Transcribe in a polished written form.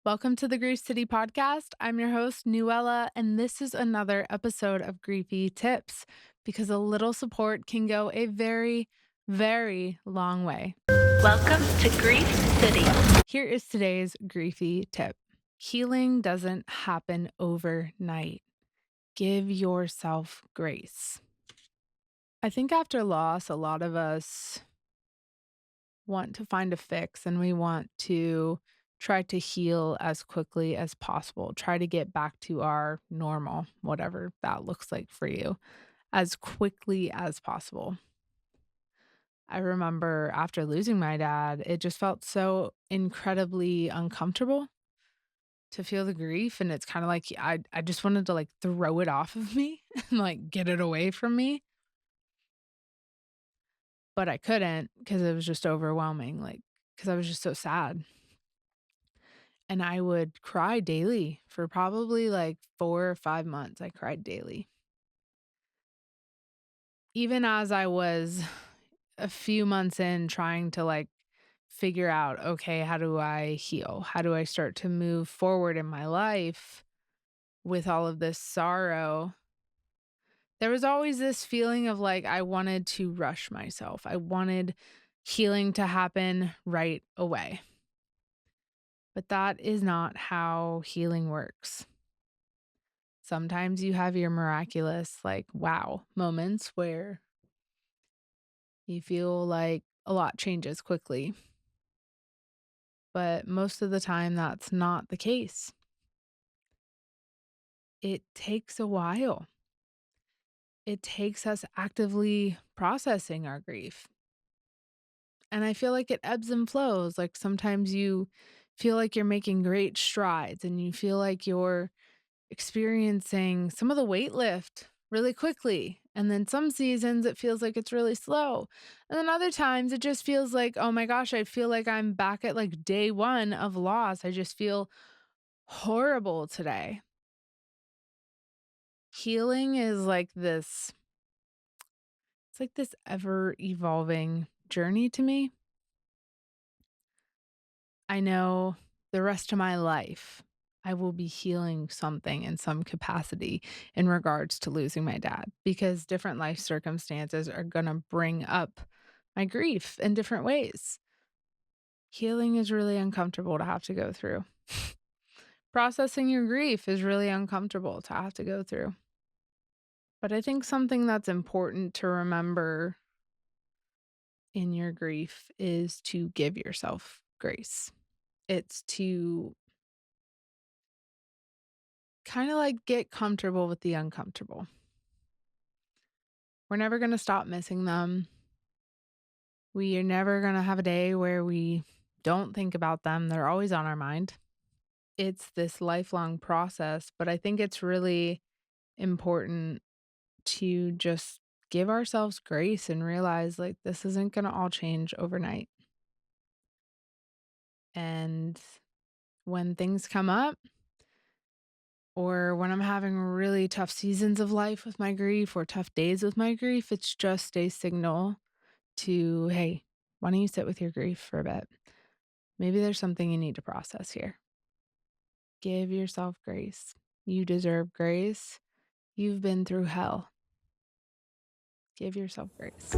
Welcome to the Grief City podcast. I'm your host, Nuella, and this is another episode of Griefy Tips because a little support can go a very, very long way. Welcome to Grief City. Here is today's Griefy tip. Healing doesn't happen overnight. Give yourself grace. I think after loss, a lot of us want to find a fix and we want to try to heal as quickly as possible, try to get back to our normal, whatever that looks like for you, as quickly as possible. I remember after losing my dad, it just felt so incredibly uncomfortable to feel the grief. And it's kind of like I just wanted to like throw it off of me and like get it away from me. But I couldn't because it was just overwhelming, like, because I was just so sad. And I would cry daily for probably like 4 or 5 months. I cried daily. Even as I was a few months in trying to like figure out, okay, how do I heal? How do I start to move forward in my life with all of this sorrow? There was always this feeling of like I wanted to rush myself. I wanted healing to happen right away. But that is not how healing works. Sometimes you have your miraculous, like, wow moments where you feel like a lot changes quickly. But most of the time, that's not the case. It takes a while. It takes us actively processing our grief. And I feel like it ebbs and flows. Like sometimes you feel like you're making great strides and you feel like you're experiencing some of the weight lift really quickly. And then some seasons it feels like it's really slow. And then other times it just feels like, oh my gosh, I feel like I'm back at like day one of loss. I just feel horrible today. Healing is like this, it's like this ever evolving journey to me. I know the rest of my life, I will be healing something in some capacity in regards to losing my dad because different life circumstances are going to bring up my grief in different ways. Healing is really uncomfortable to have to go through. Processing your grief is really uncomfortable to have to go through. But I think something that's important to remember in your grief is to give yourself grace. It's to kinda, like, get comfortable with the uncomfortable. We're never gonna stop missing them. We are never gonna have a day where we don't think about them, they're always on our mind. It's this lifelong process, but I think it's really important to just give ourselves grace and realize, like, this isn't gonna all change overnight. And when things come up or when I'm having really tough seasons of life with my grief or tough days with my grief, it's just a signal to, hey, why don't you sit with your grief for a bit? Maybe there's something you need to process here. Give yourself grace. You deserve grace. You've been through hell. Give yourself grace.